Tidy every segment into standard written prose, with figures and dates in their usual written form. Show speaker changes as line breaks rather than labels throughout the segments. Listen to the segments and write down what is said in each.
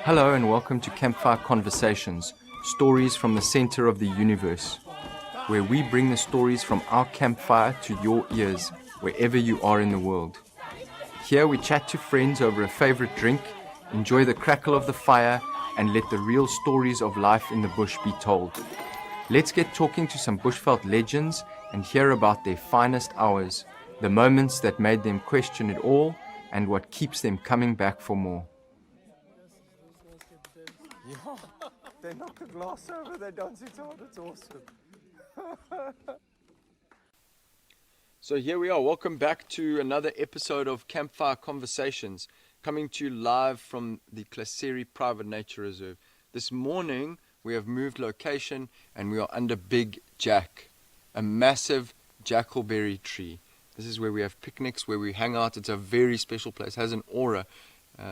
Hello and welcome to Campfire Conversations, stories from the center of the universe, where we bring the stories from our campfire to your ears, wherever you are in the world. Here we chat to friends over a favorite drink, enjoy the crackle of the fire, and let the real stories of life in the bush be told. Let's get talking to some bushveld legends and hear about their finest hours, the moments that made them question it all, and what keeps them coming back for more.
Yeah, they knock a glass over, they dance it hard, it's awesome.
So here we are, welcome back to another episode of Campfire Conversations, coming to you live from the Klaserie Private Nature Reserve. This morning we have moved location and we are under Big Jack, a massive Jackalberry tree. This is where we have picnics, where we hang out. It's a very special place, has an aura.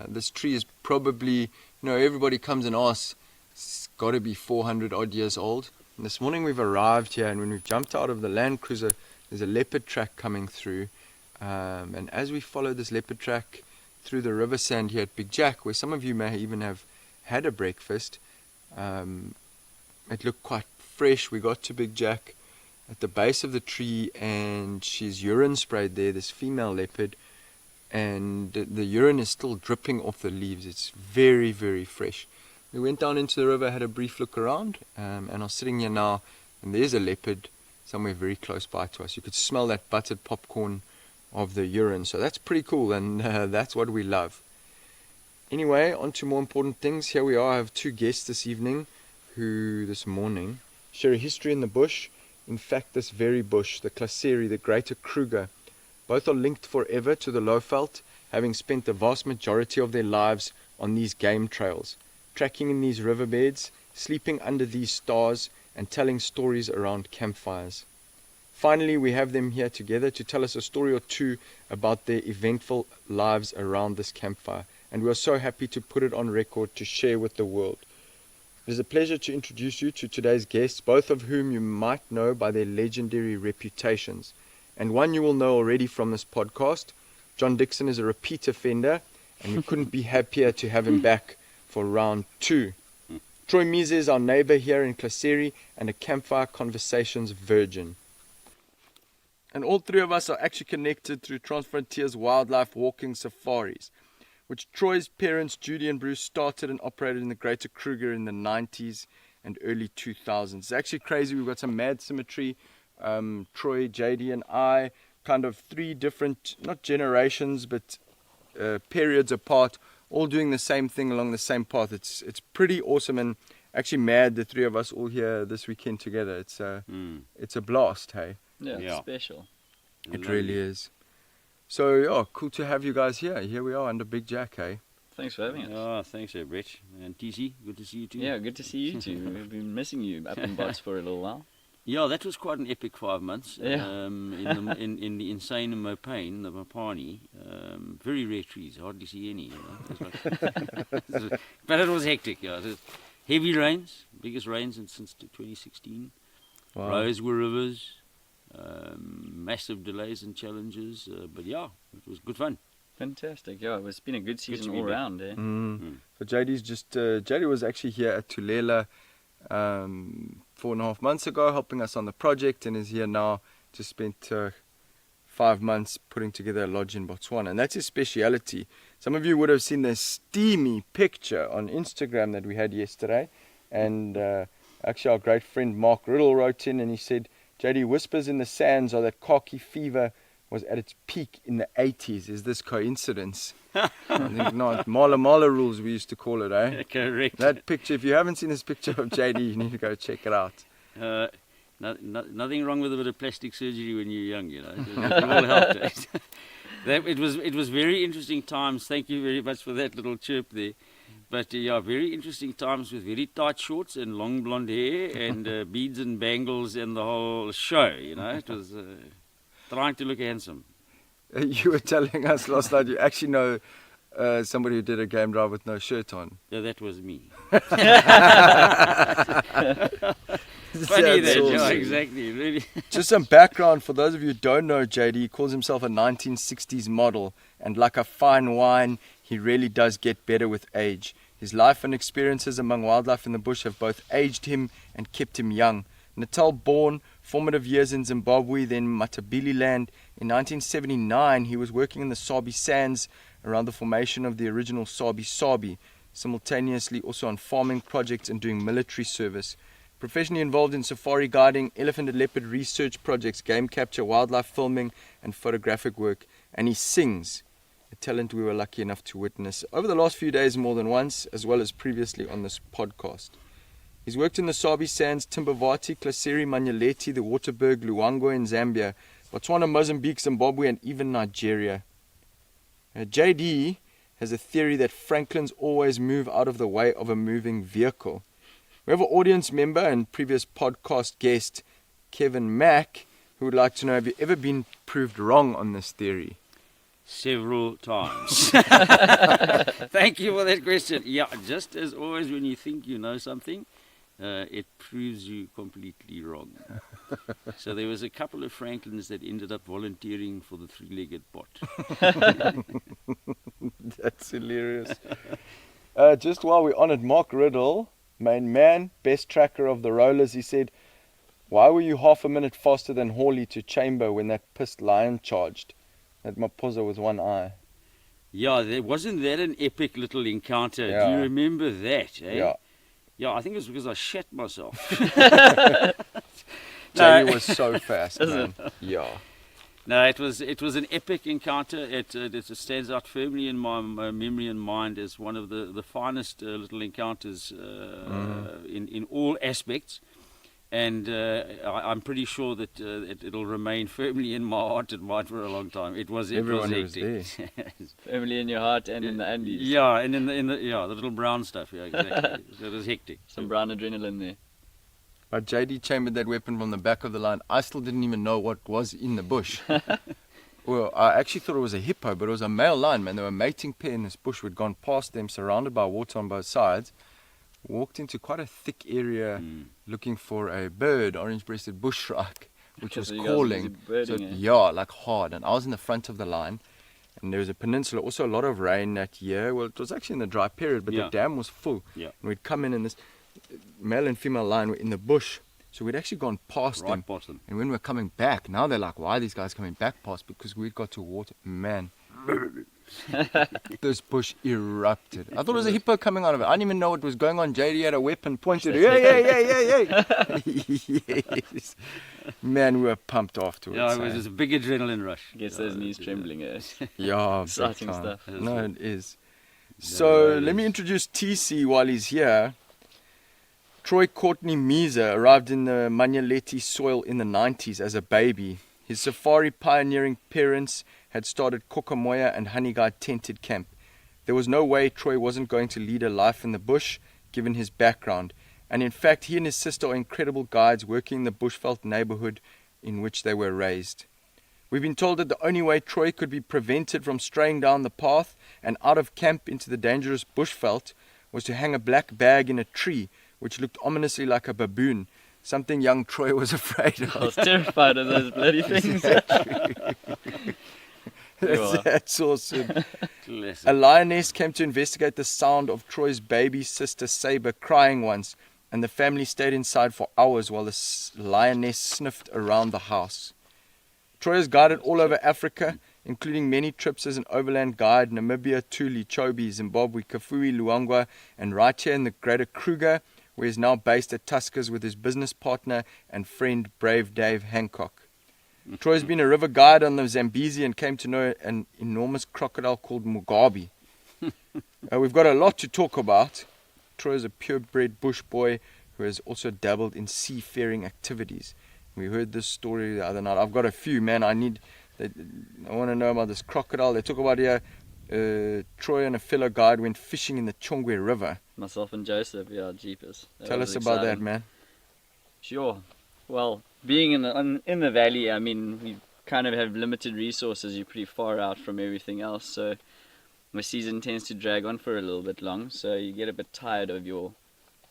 This tree is probably, everybody comes and asks, it's got to be 400 odd years old. And this morning we've arrived here, and when we've jumped out of the Land Cruiser, there's a leopard track coming through. And as we follow this leopard track through the river sand here at Big Jack, where some of you may even have had a breakfast, it looked quite fresh. We got to Big Jack at the base of the tree, and she's urine sprayed there, this female leopard. And the urine is still dripping off the leaves. It's very, very fresh. We went down into the river, had a brief look around, and are sitting here now, and there's a leopard somewhere very close by to us. You could smell that buttered popcorn of the urine, so that's pretty cool, and that's what we love. Anyway, on to more important things. Here we are. I have two guests this evening who this morning share a history in the bush. In fact, this very bush, the Klaserie, the Greater Kruger. Both are linked forever to the Lowveld, having spent the vast majority of their lives on these game trails, tracking in these riverbeds, sleeping under these stars, and telling stories around campfires. Finally, we have them here together to tell us a story or two about their eventful lives around this campfire, and we are so happy to put it on record to share with the world. It is a pleasure to introduce you to today's guests, both of whom you might know by their legendary reputations. And one you will know already from this podcast. John Dixon is a repeat offender, and we couldn't be happier to have him back for round 2. Troy Meeser is our neighbour here in Klaserie and a Campfire Conversations virgin. And all three of us are actually connected through Transfrontiers Wildlife Walking Safaris, which Troy's parents, Judy and Bruce, started and operated in the Greater Kruger in the 90s and early 2000s. It's actually crazy. We've got some mad symmetry. Troy, JD and I, kind of 3 different, not generations, but periods apart, all doing the same thing along the same path. It's pretty awesome and actually mad, the 3 of us all here this weekend together. It's a blast, hey?
Yeah, it's special.
It really is. So, yeah, cool to have you guys here. Here we are under Big Jack, hey?
Thanks for having us.
Oh, thanks, Rich. And TC, good to see you too.
Yeah, good to see you too. We've been missing you up in Bots for a little while.
Yeah, that was quite an epic 5 months.
Yeah.
In the insane Mopane, the Mopani, very rare trees, hardly see any. But it was hectic. Yeah, heavy rains, biggest rains since 2016.
Wow.
Roads were rivers, massive delays and challenges. But yeah, it was good fun.
Fantastic. Yeah, it's been a good season all around.
So JD's JD was actually here at Tulela 4.5 months ago, helping us on the project, and is here now. Just spent 5 months putting together a lodge in Botswana, and that's his speciality. Some of you would have seen the steamy picture on Instagram that we had yesterday, and actually our great friend Mark Riddle wrote in and he said, JD, whispers in the sands are that khaki fever was at its peak in the 80s. Is this coincidence? I think not. Mala rules, we used to call it, eh?
Correct.
That picture, if you haven't seen this picture of JD, you need to go check it out.
Nothing wrong with a bit of plastic surgery when you're young, It all helped. It was very interesting times. Thank you very much for that little chirp there. But yeah, very interesting times with very tight shorts and long blonde hair and beads and bangles and the whole show, It was trying to look handsome.
You were telling us last night you actually know somebody who did a game drive with no shirt on.
Yeah, that was me.
Funny
that,
awesome.
Yeah, exactly. Really.
Just some background for those of you who don't know JD. He calls himself a 1960s model, and like a fine wine, he really does get better with age. His life and experiences among wildlife in the bush have both aged him and kept him young. Natal-born, formative years in Zimbabwe, then Matabeleland. In 1979, he was working in the Sabi Sands around the formation of the original Sabi, simultaneously also on farming projects and doing military service. Professionally involved in safari guiding, elephant and leopard research projects, game capture, wildlife filming, and photographic work. And he sings, a talent we were lucky enough to witness over the last few days more than once, as well as previously on this podcast. He's worked in the Sabi Sands, Timbavati, Klaserie, Manyeleti, the Waterberg, Luangwa in Zambia, Botswana, Mozambique, Zimbabwe, and even Nigeria. JD has a theory that Franklins always move out of the way of a moving vehicle. We have an audience member and previous podcast guest, Kevin Mack, who would like to know, have you ever been proved wrong on this theory?
Several times. Thank you for that question. Yeah, just as always when you think you know something, it proves you completely wrong. So there was a couple of Franklins that ended up volunteering for the three-legged bot.
That's hilarious. Just while we're on it, Mark Riddle, main man, best tracker of the rollers, he said, "Why were you half a minute faster than Hawley to chamber when that pissed lion charged? That Maposa with one eye."
Yeah, wasn't that an epic little encounter?
Yeah.
Do you remember that? Eh?
Yeah.
Yeah, I think it was because I shat myself.
JD was so fast, man. Yeah.
No, it was an epic encounter. It stands out firmly in my memory and mind as one of the finest little encounters in all aspects. And I'm pretty sure that it'll remain firmly in my heart and mind for a long time.
Everyone was there.
Firmly in your heart and in the Andes.
Yeah, and in the little brown stuff. Yeah, exactly. It was hectic.
Some brown adrenaline there.
But JD chambered that weapon from the back of the line. I still didn't even know what was in the bush. Well, I actually thought it was a hippo, but it was a male lion, man. They were a mating pair in this bush. We'd gone past them, surrounded by water on both sides. Walked into quite a thick area looking for a bird, orange-breasted bushshrike, which was
So you guys
calling.
were birding,
So,
eh?
yeah, like hard. And I was in the front of the line. And there was a peninsula, also a lot of rain that year. Well, it was actually in the dry period, but
Yeah.
the dam was full.
Yeah.
And we'd come in and this male and female lion were in the bush. So we'd actually gone past them.
Right past them.
And when we're coming back, now they're like, why are these guys coming back past? Because we'd got to water. Man, this bush erupted. I thought it was a hippo coming out of it. I didn't even know what was going on. JD had a weapon pointed. Yeah. Yes. Man, we were pumped afterwards.
Yeah, it was a big adrenaline rush.
Gets those knees trembling.
Yeah, big
Exciting
time.
stuff.
No, it is. So
it
let me
is.
introduce TC while he's here. Troy Courtney Meeser arrived in the Manyeleti soil in the 90s as a baby. His safari pioneering parents had started Kokomoya and Honeyguide tented camp. There was no way Troy wasn't going to lead a life in the bush, given his background. And in fact, he and his sister are incredible guides working in the bushveld neighborhood in which they were raised. We've been told that the only way Troy could be prevented from straying down the path and out of camp into the dangerous bushveld was to hang a black bag in a tree, which looked ominously like a baboon, something young Troy was afraid
I was
of.
terrified of those bloody things.
That's awesome.
Classic.
A lioness came to investigate the sound of Troy's baby sister Saber crying once, and the family stayed inside for hours while the lioness sniffed around the house. Troy has guided all over Africa, including many trips as an overland guide, Namibia, Tuli, Chobe, Zimbabwe, Kafue, Luangwa, and right here in the Greater Kruger, where he's now based at Tuskers with his business partner and friend Brave Dave Hancock. Troy's been a river guide on the Zambezi and came to know an enormous crocodile called Mugabe. We've got a lot to talk about. Troy is a purebred bush boy who has also dabbled in seafaring activities. We heard this story the other night. I've got a few, man. I want to know about this crocodile. They talk about here, Troy and a fellow guide went fishing in the Chongwe River.
Myself and Joseph, yeah, jeepers.
Tell us about that, man.
Sure. Well, being in the valley, I mean, we kind of have limited resources. You're pretty far out from everything else, so the season tends to drag on for a little bit long. So you get a bit tired of your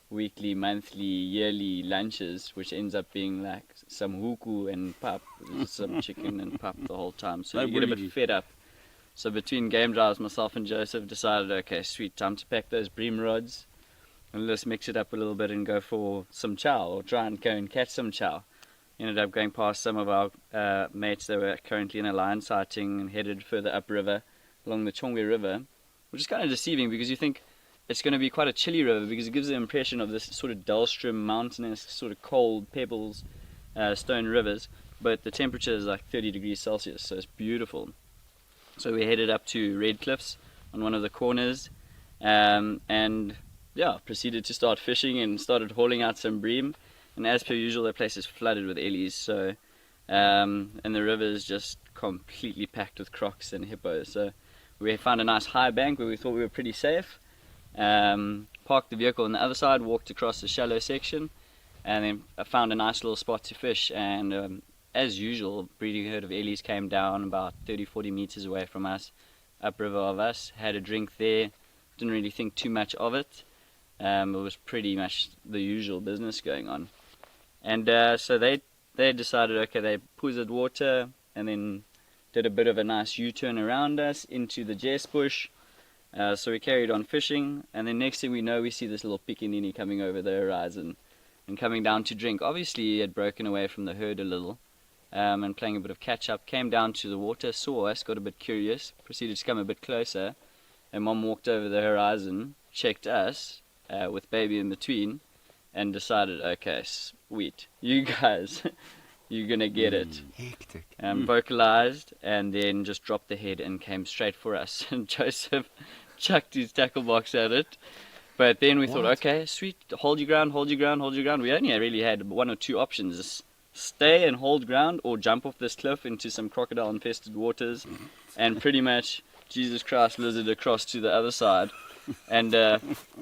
weekly, monthly, yearly lunches, which ends up being like some huku and pap, some chicken and pap the whole time. So
No
you get a
bully.
bit fed up. So between game drives, myself and Joseph decided, okay, sweet, time to pack those bream rods and let's mix it up a little bit and go for some chow, or try and go and catch some chow. Ended up going past some of our mates that were currently in a lion sighting and headed further upriver along the Chongwe River, which is kind of deceiving because you think it's going to be quite a chilly river because it gives the impression of this sort of Dalstrom mountainous, sort of cold pebbles, stone rivers, but the temperature is like 30 degrees Celsius, so it's beautiful. So we headed up to Red Cliffs on one of the corners, and yeah, proceeded to start fishing and started hauling out some bream. And as per usual, the place is flooded with ellies, so and the river is just completely packed with crocs and hippos. So we found a nice high bank where we thought we were pretty safe. Parked the vehicle on the other side, walked across the shallow section, and then I found a nice little spot to fish. And as usual, breeding herd of ellies came down about 30-40 meters away from us, upriver of us. Had a drink there, didn't really think too much of it. It was pretty much the usual business going on. And so they decided, okay, they puzzled water and then did a bit of a nice U-turn around us into the Jess bush. So we carried on fishing, and then next thing we know, we see this little pickaninny coming over the horizon and coming down to drink. Obviously he had broken away from the herd a little, and playing a bit of catch up, came down to the water, saw us, got a bit curious, proceeded to come a bit closer, and Mom walked over the horizon, checked us with baby in between, and decided, okay, sweet, you guys, you're gonna get it.
Hectic.
Vocalized, and then just dropped the head and came straight for us. And Joseph chucked his tackle box at it. But then we thought, okay, sweet, hold your ground, hold your ground, hold your ground. We only really had one or two options: stay and hold ground, or jump off this cliff into some crocodile-infested waters, and pretty much, Jesus Christ, lizard across to the other side, and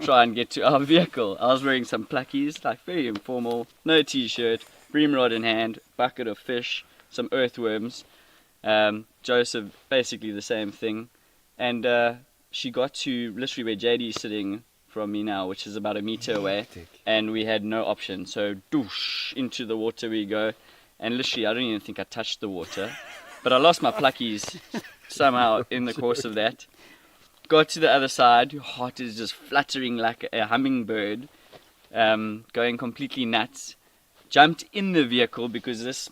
try and get to our vehicle. I was wearing some pluckies, like very informal, no t-shirt, bream rod in hand, bucket of fish, some earthworms. Joseph, basically the same thing. And she got to literally where JD is sitting from me now, which is about a meter away, and we had no option. So doosh, into the water we go, and literally I don't even think I touched the water, but I lost my pluckies somehow in the course of that. Got to the other side, your heart is just fluttering like a hummingbird, going completely nuts. Jumped in the vehicle because this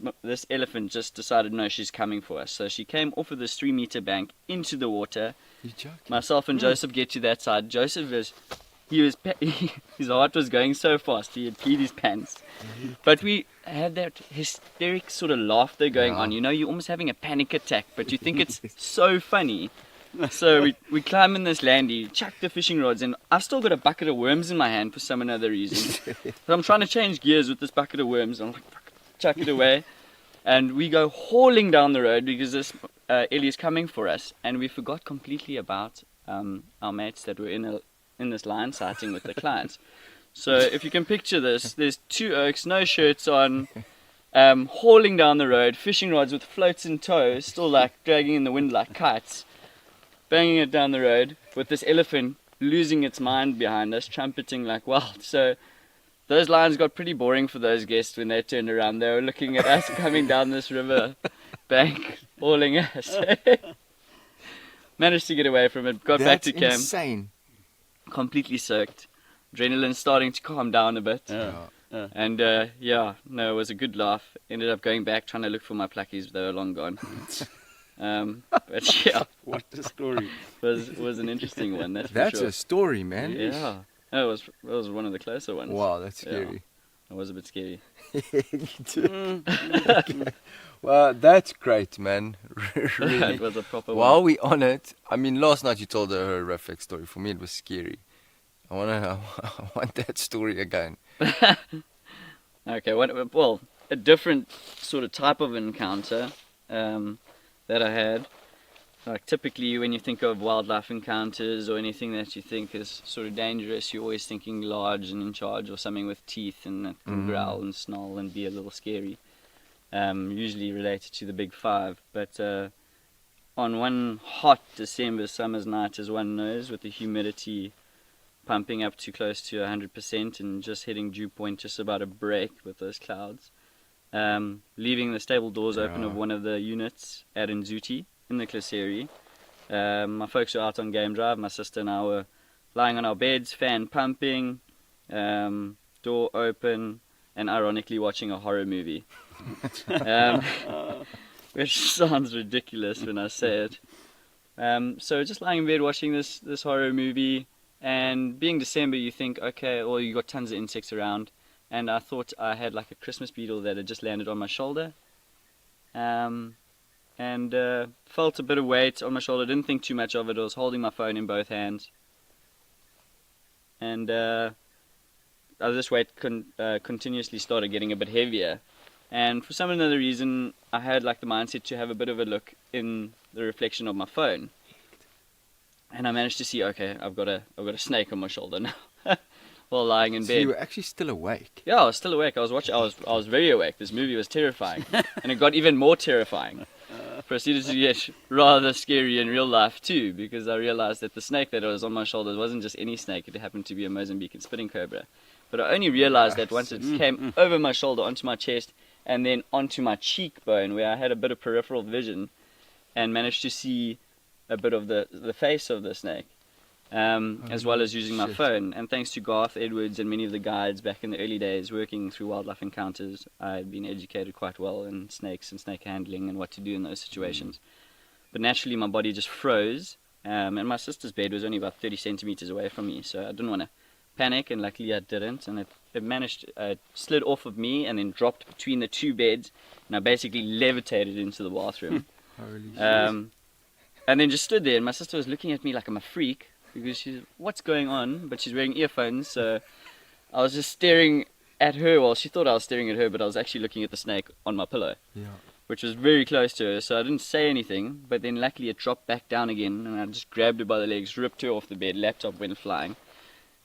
elephant just decided, no, she's coming for us. So she came off of this 3-meter bank into the water.
You joking?
Myself and Joseph get to that side. Joseph his heart was going so fast, he had peed his pants. But we had that hysteric sort of laughter going on. You know, you're almost having a panic attack, but you think it's so funny. So we climb in this landy, chuck the fishing rods, and I've still got a bucket of worms in my hand for some other reason. So I'm trying to change gears with this bucket of worms. I'm like, fuck, chuck it away. And we go hauling down the road because this Ellie is coming for us. And we forgot completely about our mates that were in this lion sighting with the clients. So if you can picture this, there's two oaks, no shirts on, hauling down the road, fishing rods with floats in tow, still like dragging in the wind like kites. Banging it down the road with this elephant losing its mind behind us, trumpeting like wild. So those lions got pretty boring for those guests when they turned around. They were looking at us coming down this river bank, hauling us. Managed to get away from it, got back to camp.
That's insane.
Completely soaked. Adrenaline starting to calm down a bit. And it was a good laugh. Ended up going back trying to look for my pluckies, but they were long gone. But yeah,
What a story.
was an interesting one. That's
That's
for sure.
a story, man.
Yeah, no, it was one of the closer ones.
Wow, that's scary.
It was a bit scary.
Okay. Well, that's great, man. Really.
It was a proper
While
one.
we on it, I mean, last night you told a horrific story. For me, it was scary. I want that story again.
Okay, well, a different sort of type of encounter that I had. Like typically when you think of wildlife encounters or anything that you think is sort of dangerous, you're always thinking large and in charge, or something with teeth and that can growl and snarl and be a little scary. Usually related to the big five. But on one hot December summer's night, as one knows, with the humidity pumping up to close to 100% and just hitting dew point just about a break with those clouds, leaving the stable doors open of one of the units at Nzuti in the Klaserie, My folks were out on game drive. My sister and I were lying on our beds, fan pumping, door open, and ironically watching a horror movie. Which sounds ridiculous when I say it. So just lying in bed watching this horror movie, and being December, you think, okay, well, you got tons of insects around, and I thought I had like a Christmas beetle that had just landed on my shoulder, and felt a bit of weight on my shoulder. Didn't think too much of it. I was holding my phone in both hands, and this weight continuously started getting a bit heavier. And for some other reason, I had like the mindset to have a bit of a look in the reflection of my phone, and I managed to see, okay, I've got a snake on my shoulder now, while lying in
So
bed.
you were actually still awake.
Yeah, I was still awake. I was very awake. This movie was terrifying, and it got even more terrifying. Proceeded to get rather scary in real life too, because I realized that the snake that was on my shoulder wasn't just any snake. It happened to be a Mozambican spitting cobra. But I only realized that once it came over my shoulder onto my chest and then onto my cheekbone, where I had a bit of peripheral vision and managed to see a bit of the face of the snake, as well as using my phone. And thanks to Garth Edwards and many of the guides back in the early days working through wildlife encounters, I had been educated quite well in snakes and snake handling and what to do in those situations. But naturally my body just froze, and my sister's bed was only about 30 centimeters away from me, so I didn't want to panic, and luckily I didn't, and it managed, slid off of me and then dropped between the two beds, and I basically levitated into the bathroom.
Holy shit.
And then just stood there, and my sister was looking at me like I'm a freak, because she's, what's going on? But she's wearing earphones, so I was just staring at her. Well, she thought I was staring at her, but I was actually looking at the snake on my pillow, which was very close to her, so I didn't say anything, but then luckily it dropped back down again, and I just grabbed her by the legs, ripped her off the bed, laptop went flying,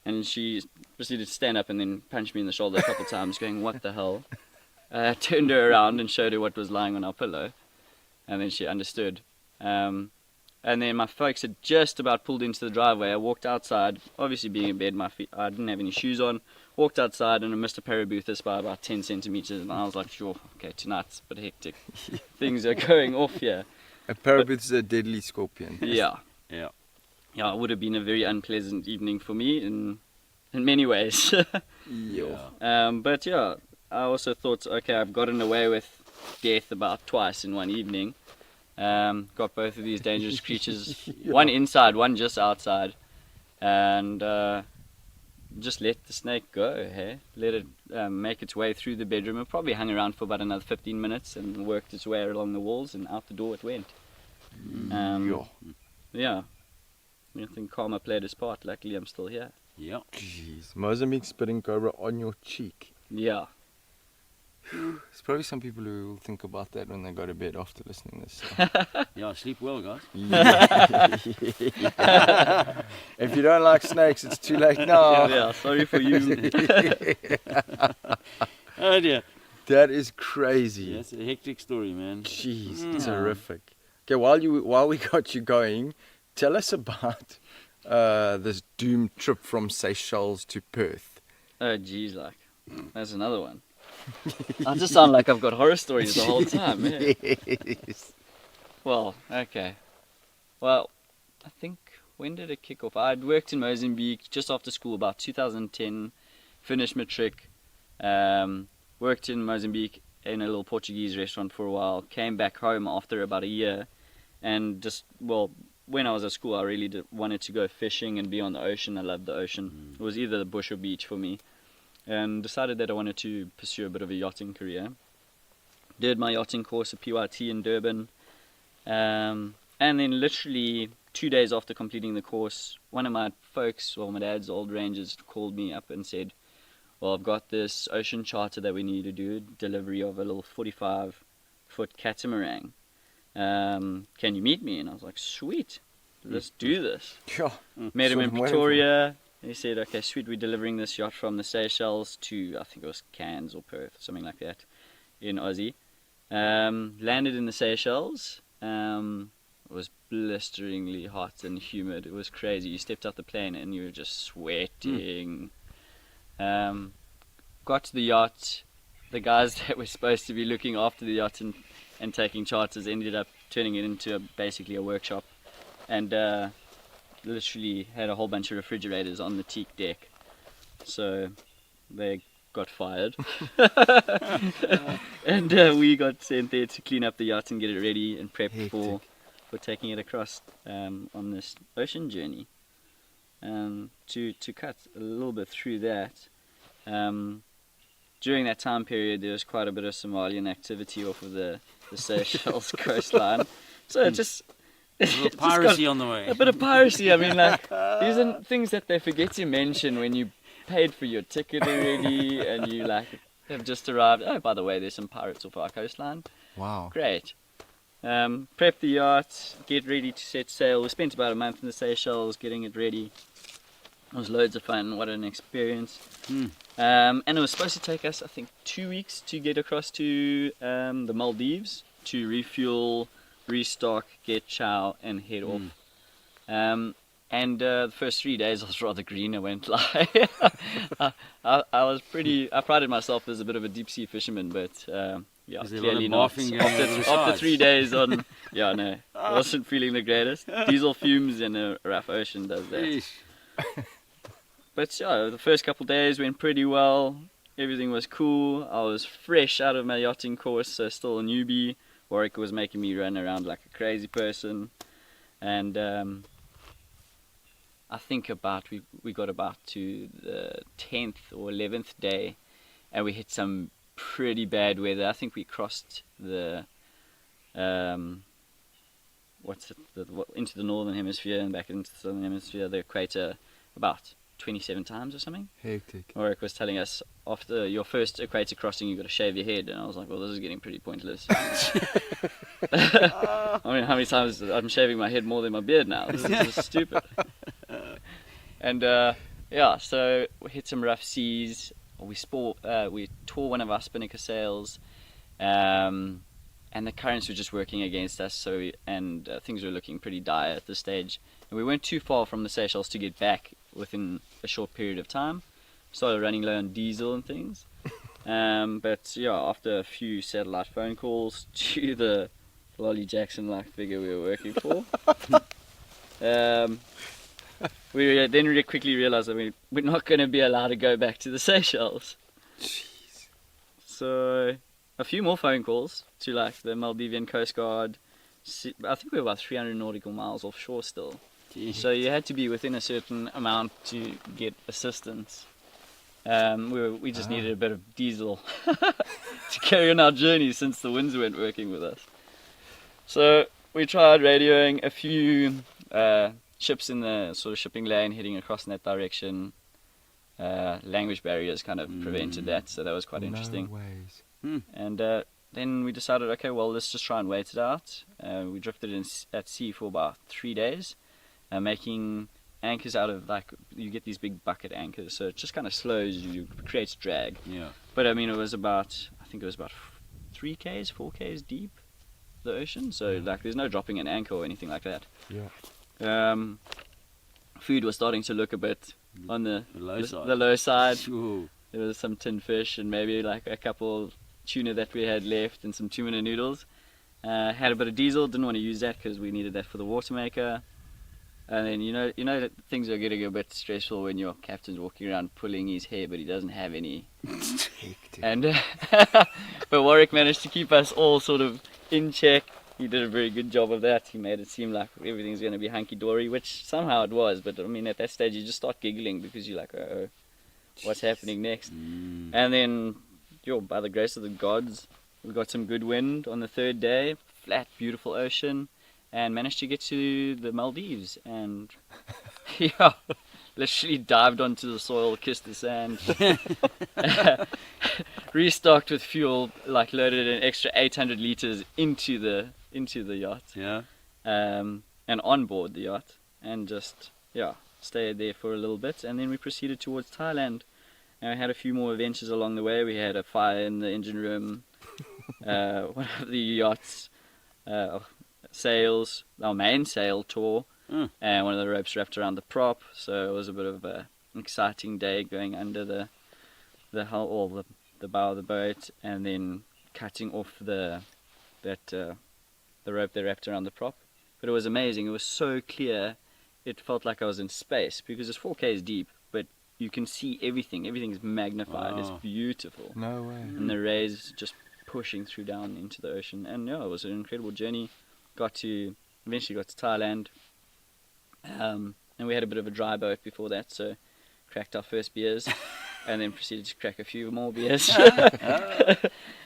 and she proceeded to stand up and then punch me in the shoulder a couple times, going, what the hell? I turned her around and showed her what was lying on our pillow, and then she understood. And then my folks had just about pulled into the driveway. I walked outside, obviously being in bed, I didn't have any shoes on, walked outside and I missed a parabuthus by about 10 centimeters, and I was like, sure, okay, tonight's a bit hectic. Things are going off here.
A parabuthus is a deadly scorpion.
Yeah.
Yeah.
Yeah, it would have been a very unpleasant evening for me in many ways. But yeah, I also thought, okay, I've gotten away with death about twice in one evening. Got both of these dangerous creatures, one inside, one just outside, and just let the snake go, hey? Let it make its way through the bedroom. It probably hung around for about another 15 minutes and worked its way along the walls, and out the door it went. Yeah. I think karma played its part. Luckily, I'm still here.
Yeah.
Jeez, Mozambique spitting cobra on your cheek.
Yeah.
There's probably some people who will think about that when they go to bed after listening to this. So.
Yeah, sleep well, guys.
If you don't like snakes, it's too late now.
Yeah, sorry for you.
Oh dear.
That is crazy.
Yeah, it's a hectic story, man.
Jeez, it's horrific. Okay, while we got you going, tell us about this doomed trip from Seychelles to Perth.
Oh, geez, like, that's another one. I just sound like I've got horror stories the whole time. Yeah.
Yes.
Well, okay. Well, I think, when did it kick off? I'd worked in Mozambique just after school, about 2010, finished matric, worked in Mozambique in a little Portuguese restaurant for a while, came back home after about a year, and just, well, when I was at school, I really wanted to go fishing and be on the ocean. I loved the ocean. It was either the bush or beach for me. And decided that I wanted to pursue a bit of a yachting career. Did my yachting course at PYT in Durban. And then literally 2 days after completing the course, one of my folks, well, my dad's old rangers, called me up and said, well, I've got this ocean charter that we need to do, delivery of a little 45-foot catamaran. Can you meet me? And I was like, sweet, let's do this.
Sure.
Met him
Sort
in
of waiting for
Pretoria. He said, okay, sweet, we're delivering this yacht from the Seychelles to, I think it was Cairns or Perth, something like that, in Aussie. Landed in the Seychelles. It was blisteringly hot and humid. It was crazy. You stepped out the plane and you were just sweating. Got to the yacht. The guys that were supposed to be looking after the yacht and taking charters ended up turning it into basically a workshop. and literally had a whole bunch of refrigerators on the teak deck. So they got fired. And we got sent there to clean up the yacht and get it ready and prepped for taking it across on this ocean journey. To cut a little bit through that, during that time period there was quite a bit of Somalian activity off of the Seychelles coastline. So just
A little piracy on the way.
a bit of piracy. I mean, like, these are things that they forget to mention when you paid for your ticket already and you like have just arrived. Oh, by the way, there's some pirates off our coastline.
Wow.
Great. Prep the yacht, get ready to set sail. We spent about a month in the Seychelles getting it ready. It was loads of fun. What an experience. And it was supposed to take us, I think, 2 weeks to get across to the Maldives to refuel, restock, get chow, and head off. And the first 3 days I was rather green, I won't lie. I prided myself as a bit of a deep sea fisherman, but yeah, clearly not. After 3 days on, yeah, no, I wasn't feeling the greatest. Diesel fumes in a rough ocean does that. But yeah, the first couple of days went pretty well. Everything was cool. I was fresh out of my yachting course, so still a newbie. Warwick was making me run around like a crazy person. And I think we got about to the 10th or 11th day, and we hit some pretty bad weather. I think we crossed the into the northern hemisphere and back into the southern hemisphere, the equator, about 27 times or something.
Hectic.
Warwick was telling us, after your first equator crossing you got to shave your head, and I was like, well, this is getting pretty pointless. I mean, how many times I'm shaving my head more than my beard now? This is just stupid. And yeah, so we hit some rough seas. We tore one of our spinnaker sails, and the currents were just working against us. So things were looking pretty dire at this stage. And we weren't too far from the Seychelles to get back within a short period of time. Started running low on diesel and things. But yeah, after a few satellite phone calls to the Lolly Jackson-like figure we were working for, we then quickly realized that we're not going to be allowed to go back to the Seychelles.
Jeez.
So a few more phone calls to like the Maldivian Coast Guard. I think we were about 300 nautical miles offshore still.
Jeez.
So you had to be within a certain amount to get assistance. We just needed a bit of diesel to carry on our journey since the winds weren't working with us. So we tried radioing a few ships in the sort of shipping lane heading across in that direction. Language barriers kind of prevented that, so that was quite interesting.
No ways.
And then we decided, okay, well, let's just try and wait it out. We drifted at sea for about 3 days, making anchors out of, like, you get these big bucket anchors, so it just kind of slows you, creates drag.
Yeah.
But I mean, I think it was about 3 k's, 4 k's deep, the ocean, so like there's no dropping an anchor or anything like that.
Yeah.
Food was starting to look a bit on the
low
low side.
Sure.
There was some tin fish and maybe like a couple tuna that we had left and some tuna noodles. Had a bit of diesel, didn't want to use that because we needed that for the water maker. And then you know that things are getting a bit stressful when your captain's walking around pulling his hair but he doesn't have any. And but Warwick managed to keep us all sort of in check. He did a very good job of that. He made it seem like everything's going to be hunky-dory, which somehow it was. But I mean, at that stage you just start giggling because you're like, oh, what's happening next? And then, by the grace of the gods, we got some good wind on the 3rd day, flat, beautiful ocean, and managed to get to the Maldives. And yeah, literally dived onto the soil, kissed the sand, restocked with fuel, like loaded an extra 800 liters into the yacht.
Yeah.
And on board the yacht, and just stayed there for a little bit, and then we proceeded towards Thailand. And we had a few more adventures along the way. We had a fire in the engine room. One of the yacht's sails, our main sail tore, and one of the ropes wrapped around the prop. So it was a bit of an exciting day going under the hull or the bow of the boat, and then cutting off the rope they wrapped around the prop. but it was amazing. It was so clear, it felt like I was in space because it's 4Ks deep, but you can see everything. Everything's magnified. It's
Wow.
beautiful.
No way.
And the rays just pushing through down into the ocean. And yeah, it was an incredible journey. Eventually got to Thailand. And we had a bit of a dry boat before that, so cracked our first beers and then proceeded to crack a few more beers.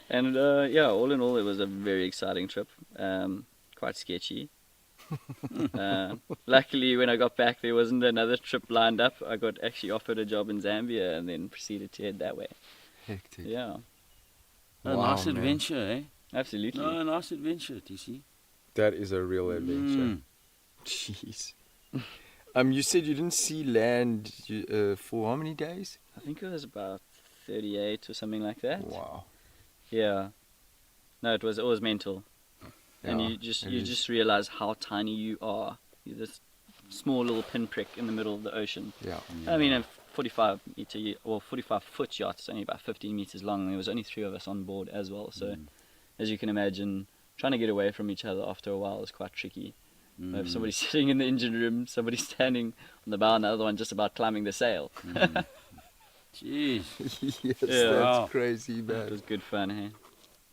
And yeah, all in all, it was a very exciting trip. Quite sketchy. Luckily, when I got back, there wasn't another trip lined up. I got actually offered a job in Zambia and then proceeded to head that way.
Hectic.
Yeah,
A
Wow,
nice
man.
adventure, eh?
absolutely.
No, a nice adventure, TC.
That is a real adventure. Jeez. You said you didn't see land for how many days?
I think it was about 38 or something like that.
Wow.
Yeah. No, it was mental. And
Yeah,
you just realize how tiny you are. You're this small little pinprick in the middle of the ocean.
Yeah.
I mean, a 45 foot yacht is only about 15 meters long. And there was only 3 of us on board as well. So, as you can imagine, trying to get away from each other after a while is quite tricky. If somebody's sitting in the engine room, somebody's standing on the bow, and the other one just about climbing the sail.
Jeez.
Yes,
Yeah.
that's
Wow.
crazy,
It
man.
was good fun, hey?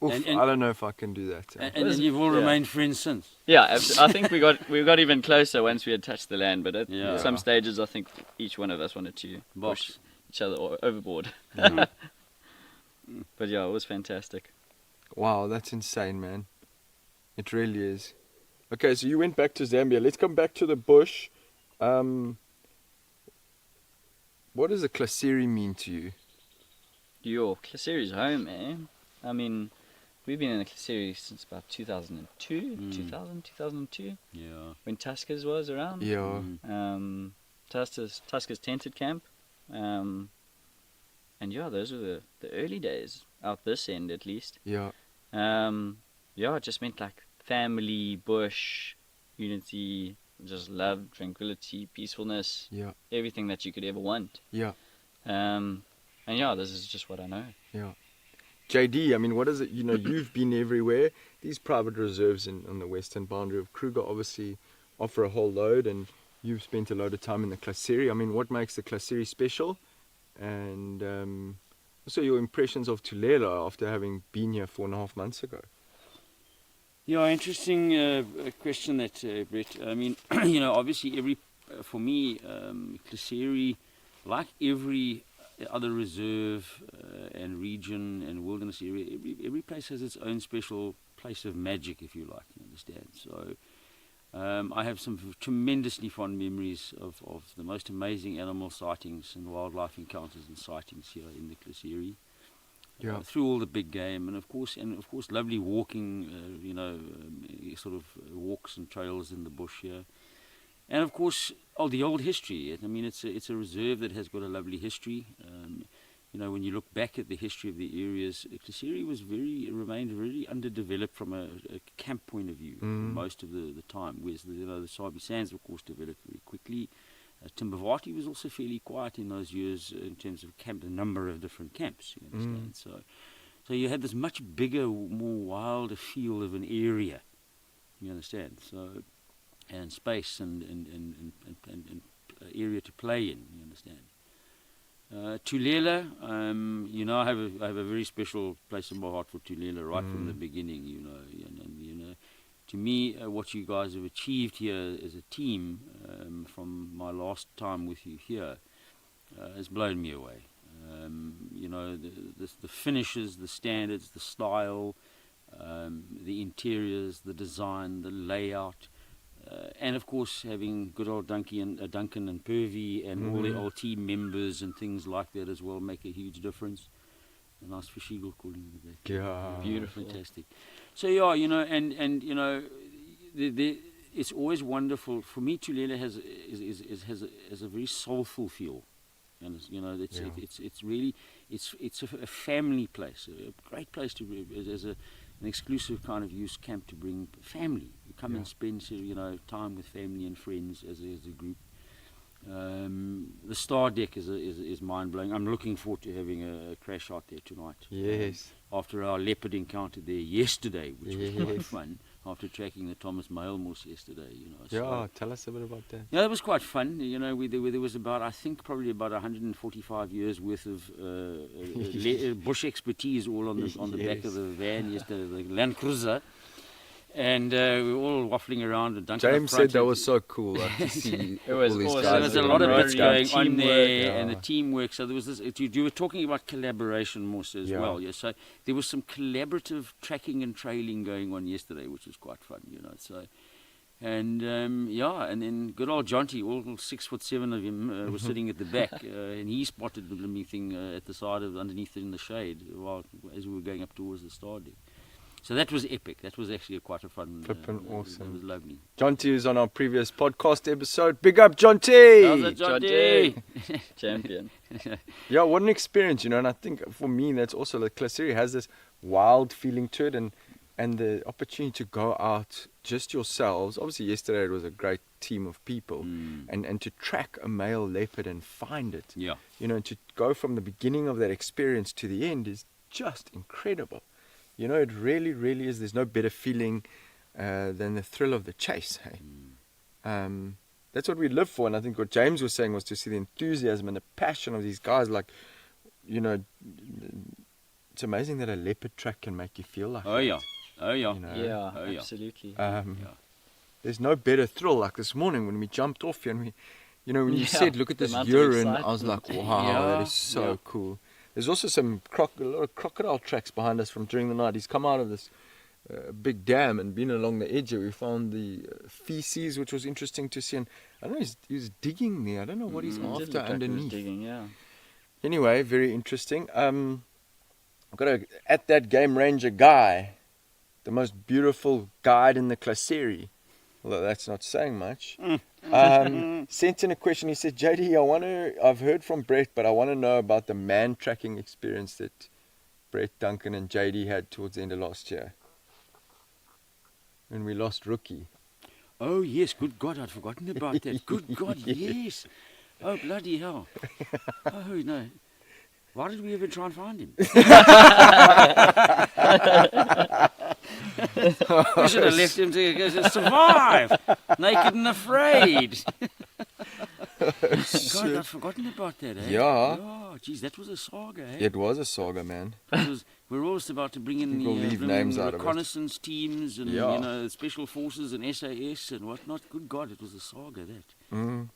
Oof,
And-
I don't know if I can do that.
And then you've all
Yeah.
remained friends since.
Yeah, I think we got even closer once we had touched the land. But at
Yeah.
some stages, I think each one of us wanted to push
Box.
each other overboard.
Mhm.
But yeah, it was fantastic.
Wow, that's insane, man. It really is. Okay, so you went back to Zambia. Let's come back to the bush. What does a Klaserie mean to you?
Your Klaserie's home, eh? I mean, we've been in the Klaserie since about 2002, 2002,
Yeah.
when Tuskers was around.
Yeah.
Tuskers tented camp. And yeah, those were the early days, out this end at least.
Yeah.
Yeah, it just meant like family, bush, unity, just love, tranquility, peacefulness,
Yeah.
everything that you could ever want.
Yeah.
And yeah, this is just what I know.
Yeah. JD, I mean, what is it? You know, you've been everywhere. These private reserves on the western boundary of Kruger obviously offer a whole load, and you've spent a load of time in the Klaserie. I mean, what makes the Klaserie special? And also your impressions of Tulela after having been here 4.5 months ago.
Yeah, interesting question that, Brett. I mean, you know, obviously for me, Klaserie, like every other reserve and region and wilderness area, every place has its own special place of magic, if you like, you understand. So I have some tremendously fond memories of the most amazing animal sightings and wildlife encounters and sightings here in the Klaserie.
Yeah.
Through all the big game, and of course lovely walking, sort of walks and trails in the bush here, and of course the old history. I mean, it's a reserve that has got a lovely history. You know, when you look back at the history of the areas, Klaserie remained very underdeveloped from a camp point of view most of the time. Whereas the Sabi Sands, of course, developed very quickly. Timbavati was also fairly quiet in those years in terms of the number of different camps, you understand. So you had this much bigger, more wilder feel of an area, you understand. So, and space and area to play in, you understand. Tulela, you know, I have a very special place in my heart for Tulela right from the beginning, you know. To me, what you guys have achieved here as a team from my last time with you here has blown me away. You know, the finishes, the standards, the style, the interiors, the design, the layout, and of course having good old Duncan and Purvey and all the old team members and things like that as well make a huge difference. A nice fish eagle calling in the back.
Yeah.
Beautiful.
Fantastic. So yeah, you know, and you know, it's always wonderful for me. Tulela has a very soulful feel, and you know, it's really a family place, a great place to as an exclusive kind of use camp to bring family. You come and spend time with family and friends as a group. The Star Deck is mind blowing. I'm looking forward to having a crash out there tonight.
Yes.
After our leopard encounter there yesterday, which was quite fun. after tracking the Thomas Mail moose yesterday.
Yeah, tell us a bit about that.
Yeah, that was quite fun. There was I think probably about 145 years worth of bush expertise all on the back of the van yesterday, the Land Cruiser. And we were all waffling around. And
James said that was so cool to see
It was
all these
awesome.
guys.
there was a
doing
lot of
that.
bits going on
teamwork,
there, and the
yeah.
teamwork. So there was this. You were talking about collaboration more so as
Yeah.
well. Yeah. So there was some collaborative tracking and trailing going on yesterday, which was quite fun. So, and and then good old Jonty, all 6'7" of him, was sitting at the back, and he spotted the blooming thing at the side of underneath in the shade as we were going up towards the star deck. So that was epic. That was actually quite a fun.
Flippin'
It
awesome.
was lovely.
Jonty was on our previous podcast episode. Big up, Jonty!
How's it, Jonty?
Champion.
Yeah, what an experience, and I think for me that's also like Klaserie has this wild feeling to it, and the opportunity to go out just yourselves. Obviously yesterday it was a great team of people, and to track a male leopard and find it.
Yeah.
To go from the beginning of that experience to the end is just incredible. It really, really is. There's no better feeling than the thrill of the chase. Hey, that's what we live for. And I think what James was saying was to see the enthusiasm and the passion of these guys. Like, it's amazing that a leopard track can make you feel like
Oh
that.
yeah. Oh yeah.
Yeah,
Oh, yeah.
absolutely.
There's no better thrill. Like this morning when we jumped off here and when you
Yeah,
said, look at
the
this
amount of
urine, I was like,
excitement.
wow, that
Yeah,
is so
yeah.
cool. There's also a lot of crocodile tracks behind us from during the night. He's come out of this big dam and been along the edge. We found the feces, which was interesting to see. And I don't know, he was digging there. I don't know what he's
It did
after
look like it was
underneath.
digging, yeah.
Anyway, very interesting. I've got at that game ranger guy, the most beautiful guide in the Klaserie. Although that's not saying much. Sent in a question. He said, JD, I've heard from Brett, but I want to know about the man tracking experience that Brett, Duncan and JD had towards the end of last year. When we lost Rookie.
Oh yes, good God, I'd forgotten about that. Good God, yes. Oh bloody hell. Oh no. Why did we even try and find him? We should have left him to survive, naked and afraid. God, I'd forgotten about that, eh?
Yeah.
Oh, geez, that was a saga, eh?
It was a saga, man.
We're always about to bring in
We'll leave names out of it.
reconnaissance teams and
Yeah.
special forces and SAS and whatnot. Good God, it was a saga, that.
Mm.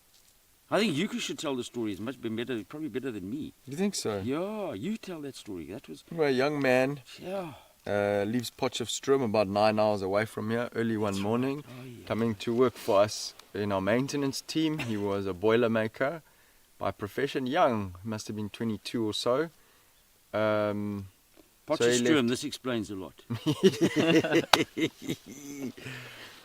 I think you should tell the story. It's much better, probably better than me.
You think so?
Yeah, you tell that story. That was,
Well, a young man
yeah.
leaves Potchefstroom about 9 hours away from here early one morning.
Oh, yeah.
Coming to work for us in our maintenance team. He was a boiler maker by profession, young, must have been 22 or so.
Potchefstroom, this explains a lot.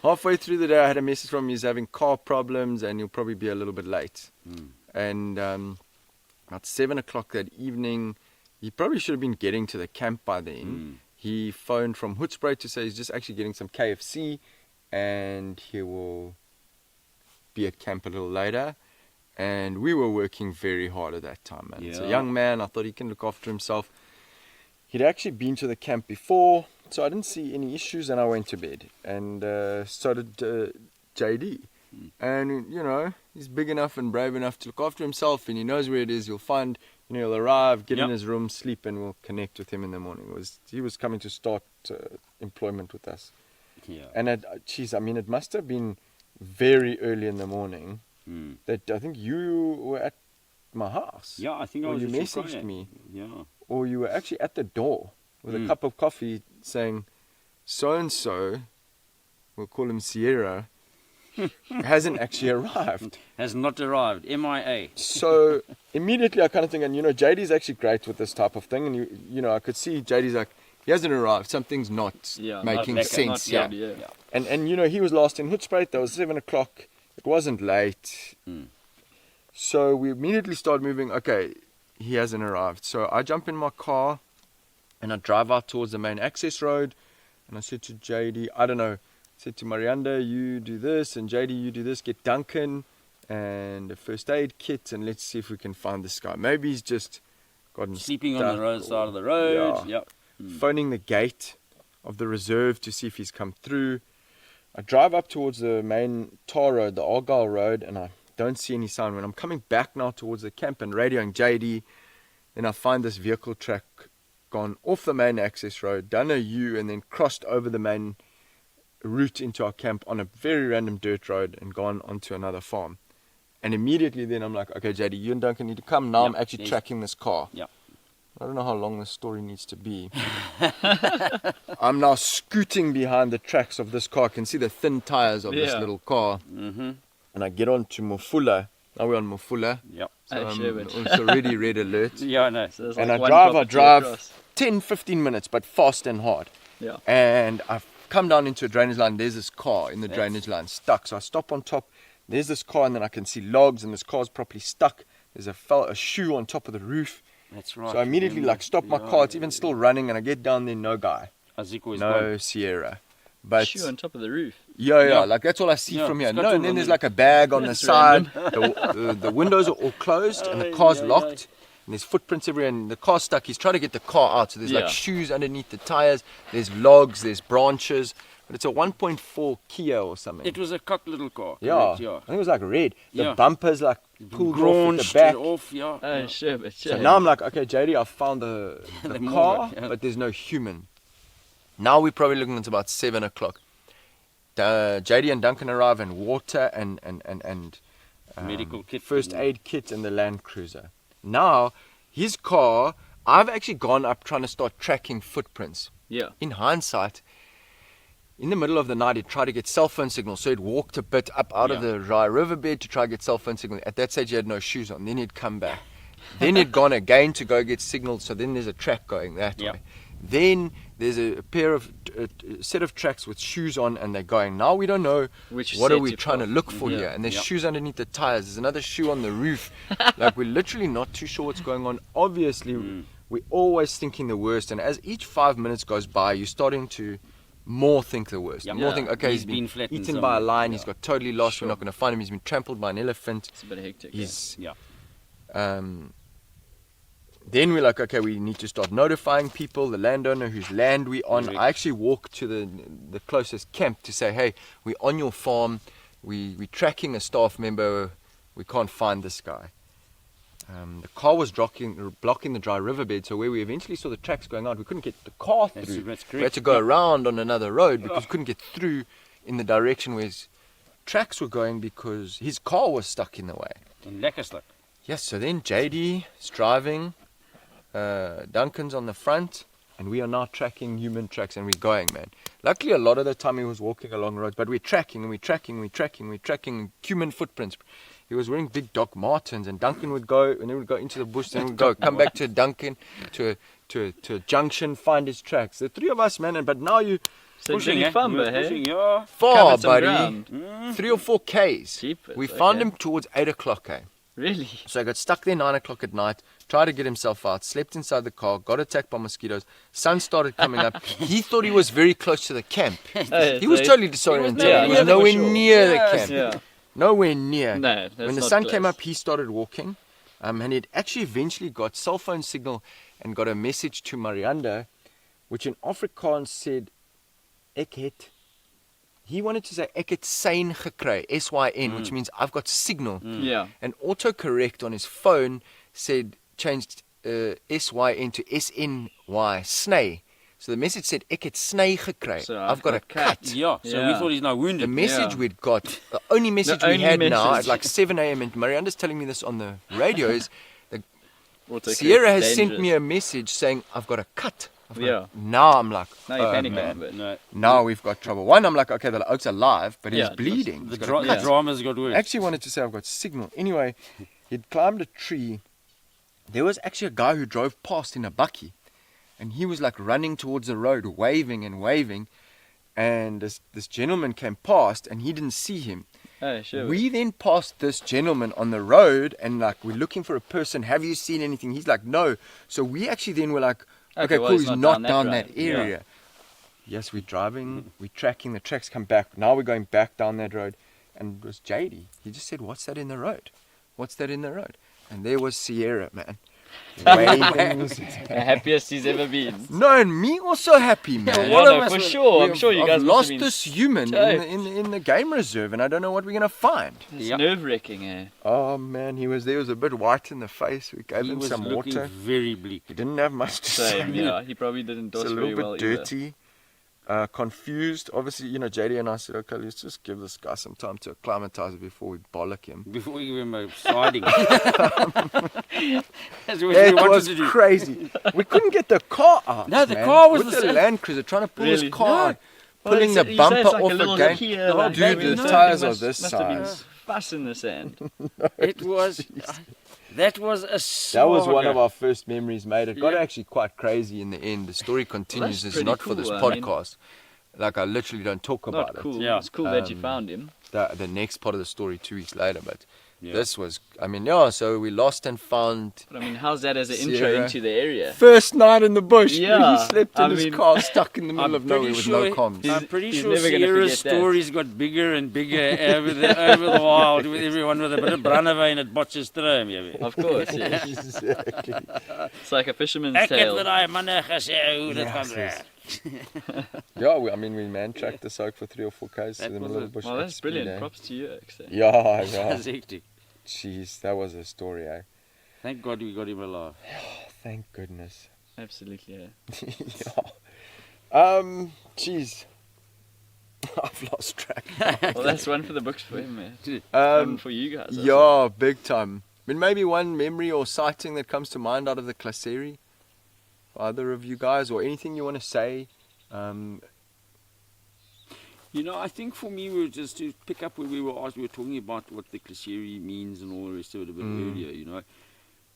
Halfway through the day, I had a message from him. He's having car problems and he'll probably be a little bit late. And at 7 o'clock that evening, he probably should have been getting to the camp by then. He phoned from Hoedspruit to say he's just actually getting some KFC and he will be at camp a little later. And we were working very hard at that time, man. It's a
Yeah.
young man. I thought he can look after himself. He'd actually been to the camp before, so I didn't see any issues, and I went to bed. And so did JD. And, he's big enough and brave enough to look after himself, and he knows where it is. You'll find, he'll arrive, get in his room, sleep, and we'll connect with him in the morning. He was coming to start employment with us.
Yeah.
And, it must have been very early in the morning that I think you were at my house.
Yeah, I think I
Or
was
you
at your
messaged
Friday.
me.
Yeah.
Or you were actually at the door with a cup of coffee saying, so-and-so, we'll call him Sierra, hasn't actually arrived.
Has not arrived. MIA.
So immediately I kind of think, and JD's actually great with this type of thing, and I could see JD's like, he hasn't arrived, something's not making sense.
Yeah.
And he was last in Hoedspruit, that was 7 o'clock, it wasn't late. So we immediately started moving, okay, he hasn't arrived. So I jump in my car and I drive out towards the main access road. And I said to JD, I don't know, I said to Marianda, you do this, and JD, you do this, get Duncan and a first aid kit, and let's see if we can find this guy. Maybe he's just gotten
Sleeping
stuck
on the road,
or-
side of the road.
Yeah.
Yep.
Phoning the gate of the reserve to see if he's come through. I drive up towards the main tar road, the Argyle Road, and I don't see any sign. When I'm coming back now towards the camp and radioing JD, then I find this vehicle track gone off the main access road, done a U, and then crossed over the main route into our camp on a very random dirt road and gone onto another farm. And immediately then I'm like, okay, JD, you and Duncan need to come. Now I'm actually tracking this car.
Yeah.
I don't know how long this story needs to be. I'm now scooting behind the tracks of this car. I can see the thin tires of this little car.
Mm-hmm.
And I get on to Mufula. Now we're on Mufula.
Yep.
So
Sure,
it's already red alert.
Yeah, I know.
So there's
And
like
I
one
drive
property across.
10, 15 minutes, but fast and hard.
Yeah.
And I've come down into a drainage line. There's this car in the drainage line stuck. So I stop on top. There's this car, and then I can see logs, and this car's properly stuck. There's a shoe on top of the roof.
That's right.
So I immediately stop my car. It's even still running, and I get down there, no guy,
Aziko is
no
gone.
Sierra. But
Shoe on top of the roof.
yeah, like that's all I see
Yeah,
from here.
it's got
No,
to
and then
run
there's
in.
like a bag on the
That's
side. The windows are all closed, and the car's
Ay, ay,
locked. And there's footprints everywhere, and the car's stuck. He's trying to get the car out. So there's like
Yeah.
shoes underneath the tires. There's logs. There's branches. But it's a 1.4 Kia or something.
It was a cock little car.
Yeah,
correct,
I
yeah.
think it was like red. The
Yeah.
bumpers like pulled off at
Graunched
the back.
off, yeah.
Oh, sure, but sure.
So now I'm like, okay, JD, I found the
The
car,
motor, yeah.
but there's no human. Now we're probably looking at about 7 o'clock. JD and Duncan arrive, and water and
Medical kit.
first
and-
aid kit and the Land Cruiser. Now, his car, I've actually gone up trying to start tracking footprints.
Yeah.
In hindsight, in the middle of the night, he'd try to get cell phone signal. So he'd walked a bit up out of the dry riverbed to try to get cell phone signal. At that stage, he had no shoes on. Then he'd come back. Then he'd gone again to go get signal. So then there's a track going that
Yep.
way. Then there's a set of tracks with shoes on, and they're going. Now we don't know
Which
what are
set
we
you've
trying to
got.
look for
Yeah.
here. And there's
Yep.
shoes underneath the tires. There's another shoe on the roof. Like we're literally not too sure what's going on. Obviously, we're always thinking the worst. And as each 5 minutes goes by, you're starting to more think the worst.
Yep.
More
Yeah.
think, okay,
He's
he's
been
been
flattened
eaten by a
somewhere.
lion.
Yeah.
He's got totally lost.
Sure.
We're not going to find him. He's been trampled by an elephant.
It's a bit hectic.
He's
Yeah.
Then we're like, okay, we need to start notifying people, the landowner whose land we on.
Correct.
I actually walked to the closest camp to say, hey, we're on your farm. We're tracking a staff member. We can't find this guy. The car was blocking the dry riverbed, so where we eventually saw the tracks going out, we couldn't get the car through.
That's
We had
correct.
to go around on another road because we couldn't get through in the direction where his tracks were going because his car was stuck in the way.
And lekker stuk.
Yes, so then JD is driving, Duncan's on the front, and we are now tracking human tracks, and we're going, man. Luckily, a lot of the time he was walking along roads, but we're tracking human footprints. He was wearing big Doc Martens, and Duncan would go, and then we'd go into the bush, then we'd go, come back to Duncan, to a junction, find his tracks. The three of us, man, but now you
So
Pushing,
Jenny
eh?
Fumba, hey?
Pushing, yeah.
far,
Covered some
buddy.
ground.
3 or 4 Ks.
Jeepers,
We found
okay.
him towards 8 o'clock, eh?
Really?
So I got stuck there 9 o'clock at night, tried to get himself out, slept inside the car, got attacked by mosquitoes. Sun started coming up. He thought he was very close to the camp. He was totally disoriented.
Yeah,
He was
yeah,
nowhere
for sure.
near the
Yes.
camp.
Yeah.
Nowhere near.
No, that's
When the
not
sun
close.
came up, he started walking. And he'd actually eventually got cell phone signal and got a message to Marianda, which in Afrikaans said, ek het. He wanted to say, ek het sein gekry, S-Y-N, which means I've got signal.
Yeah.
And autocorrect on his phone changed S-Y-N to S-N-Y, snay. So the message said, ek het snay gekry.
So
I've got a cut.
Yeah, so we
Yeah.
thought he's now wounded.
The message
Yeah.
we'd got, the only message we
only
had now
message.
at like 7 a.m. and Marianda's telling me this on the radio is,
Autocorrect,
Sierra has sent
dangerous.
me a message saying, I've got a cut.
Yeah.
Now I'm like,
Now you're
oh,
panicking a
man.
bit.
No,
Now we've got trouble. One, I'm like, okay, the oak's alive, but
Yeah,
he's bleeding.
the,
He's got a
the
cut.
drama's got worse.
I actually wanted to say I've got signal. Anyway, he'd climbed a tree. There was actually a guy who drove past in a bakkie. And he was like running towards the road, waving and waving. And this gentleman came past and he didn't see him.
Oh, sure.
We then passed this gentleman on the road and like, we're looking for a person. Have you seen anything? He's like, no. So we actually then were like, okay,
well,
cool,
he's
he's
not
not
down
down
that
that
road. Yeah.
area. Yes, we're driving, we're tracking, the tracks come back. Now we're going back down that road. And it was JD. He just said, what's that in the road? What's that in the road? And there was Sierra, man. waving.
The happiest he's ever been.
No, and me also happy, man.
Yeah,
all of
no,
us
for
were-
sure. I'm sure you
I've
guys must
lost
have been.
this human in the game reserve, and I don't know what we're gonna find.
It's
Yep.
nerve-wracking, eh?
Oh man, he was a bit white in the face. We gave
He
him
was
some
looking
water.
very bleak.
He didn't have much to
Same,
say.
yeah. He probably didn't
It's
dose
a
very
little bit
well either.
dirty, confused. Obviously, JD and I said, okay, let's just give this guy some time to acclimatize before we bollock him.
Before we give him a siding. That's what we
It
wanted
was
to do.
crazy. We couldn't get the car out.
No, the
man.
car was
with
the
the
same.
Land Cruiser trying to pull
Really?
his car, out,
Well,
pulling the
you say
bumper
it's like
off
a little
again.
Kia,
Oh,
like,
dude,
maybe
the
no,
tyres
there
are this
must have been
size.
fuss in the sand.
It was. That was a
That was one
saga.
of our first memories, mate. It got
Yeah.
actually quite crazy in the end. The story continues. It's
pretty
not for this
cool, I mean.
podcast. Like, I literally don't talk about
Not cool.
Yeah.
It's cool that you
Um,
found him.
it. The next part of the story 2 weeks later, but
Yeah.
this was, so we lost and found.
But I mean, how's that as an intro
Sierra.
into the area?
First night in the bush,
Yeah,
he slept in
I
his
mean-
car, stuck in the middle
I'm
of nowhere
pretty
with
sure
no comms.
I'm pretty
he's
sure
never gonna
Sierra's
forget that.
stories got bigger and bigger over the wild, with everyone with a bit of brandewyn at Potchefstroom.
Of course, yeah.
Exactly.
It's like a fisherman's
Ek het
tale.
vir daai manne gesê hoe dit gaan
Yes,
werk.
Yeah, we man-tracked this out for 3 or 4 k's
That
in the
was
middle
a-
of the bush.
Well,
at
that's
speed,
brilliant.
eh?
Props to you, actually.
Yeah.
That's hectic.
Jeez, that was a story, eh?
Thank God we got him alive.
Thank goodness.
Absolutely, yeah.
yeah. Jeez. I've lost track.
Well, that's one for the books for him, man. One
Um,
for you guys. also.
yeah, big time. But maybe one memory or sighting that comes to mind out of the Klaserie, either of you guys, or anything you want to say.
I think for me, we were just to pick up where we were talking about what the Klaserie means and all the rest of it a bit earlier,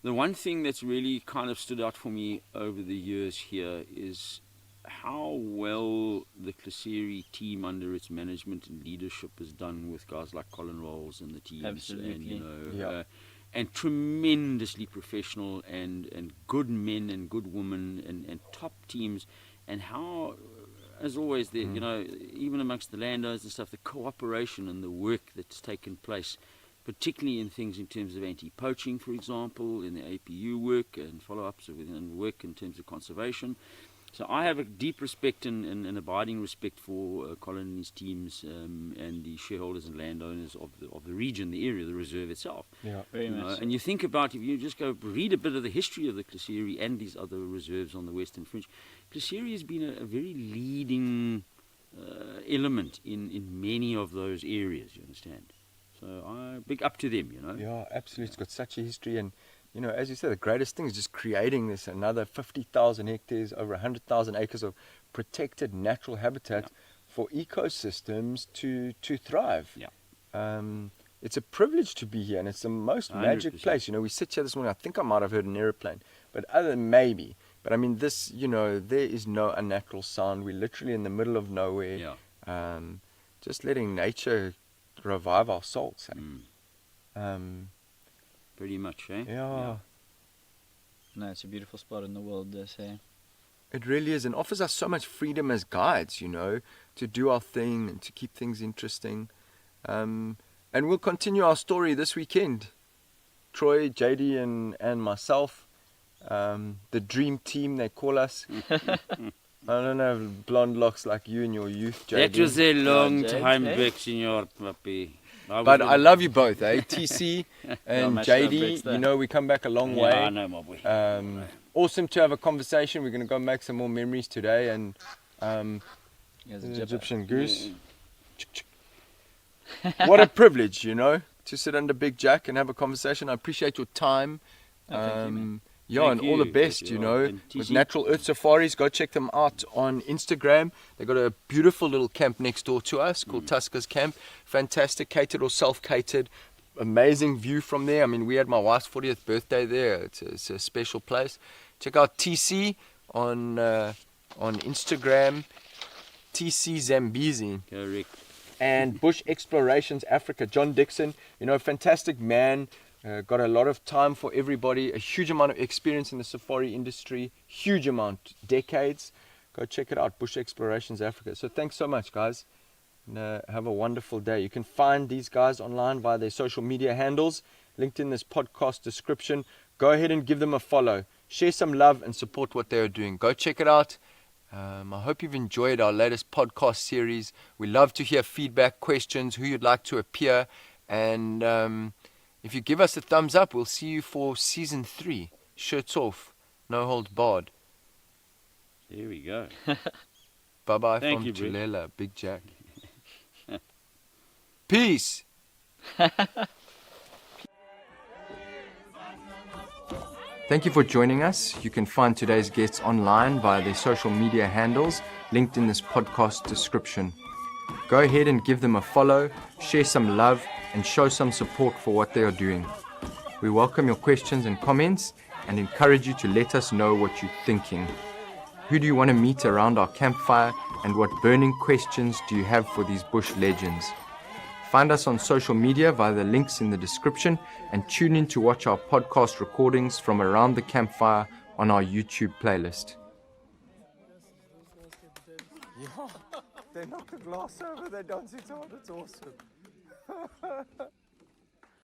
The one thing that's really kind of stood out for me over the years here is how well the Klaserie team under its management and leadership has done with guys like Colin Rolls and the teams.
Absolutely.
Yeah.
And tremendously professional and good men and good women and top teams, and how, as always, even amongst the landowners and stuff, the cooperation and the work that's taken place, particularly in things in terms of anti-poaching, for example, in the APU work and follow-ups and work in terms of conservation. So I have a deep respect and abiding respect for Colin and his teams and the shareholders and landowners of the region, the area, the reserve itself.
Yeah.
Very much.
And you think about, if you just go read a bit of the history of the Klaserie and these other reserves on the Western Fringe, Klaserie has been a very leading element in many of those areas, you understand? So big up to them,
Yeah, absolutely. It's got such a history, and as you said, the greatest thing is just creating this another 50,000 hectares, over 100,000 acres of protected natural habitat for ecosystems to thrive.
Yeah.
It's a privilege to be here, and it's the most magic
100%.
place. We sit here this morning. I think I might have heard an aeroplane, but other than maybe. But I mean, this, there is no unnatural sound. We're literally in the middle of nowhere.
Yeah.
Just letting nature revive our souls.
Pretty much, eh?
Yeah.
No, it's a beautiful spot in the world, they say.
It really is, and offers us so much freedom as guides, to do our thing and to keep things interesting. And we'll continue our story this weekend. Troy, JD, and myself, the dream team, they call us. I don't have blonde locks like you in your youth, JD.
That was a long
Jake,
time
eh?
back, senor puppy.
But I love you both, eh? TC and
much love,
JD,
Brexter.
we come back a long
Yeah,
way.
I know, my boy.
Awesome to have a conversation. We're going to go make some more memories today, and
As a
the
jibber.
Egyptian goose. What a privilege, to sit under Big Jack and have a conversation. I appreciate your time.
Oh, thank you, man.
Yeah,
Thank
and all the
you,
best,
thank you. And
with
TC?
Natural Earth Safaris. Go check them out on Instagram. They've got a beautiful little camp next door to us called Tuska's Camp. Fantastic, catered or self-catered. Amazing view from there. I mean, we had my wife's 40th birthday there. It's a special place. Check out TC on Instagram, TC Zambezi.
Correct.
And Bush Explorations Africa, John Dixon, fantastic man, got a lot of time for everybody, a huge amount of experience in the safari industry, huge amount, decades. Go check it out, Bush Explorations Africa. So thanks so much, guys, and have a wonderful day. You can find these guys online via their social media handles. linked in this podcast description. Go ahead and give them a follow. Share some love and support what they are doing. Go check it out. I hope you've enjoyed our latest podcast series. We love to hear feedback, questions, who you'd like to appear. And if you give us a thumbs up, we'll see you for season 3. Shirts off, no holds barred.
There we go.
Bye-bye
Thank
from
you, Brett.
Tulela, Big Jack. Peace. Thank you for joining us. You can find today's guests online via their social media handles linked in this podcast description. Go ahead and give them a follow, share some love, and show some support for what they are doing. We welcome your questions and comments and encourage you to let us know what you're thinking. Who do you want to meet around our campfire, and what burning questions do you have for these bush legends? Find us on social media via the links in the description, and tune in to watch our podcast recordings from around the campfire on our YouTube playlist.
Yeah, they knock a glass over, they dance it hard, it's awesome.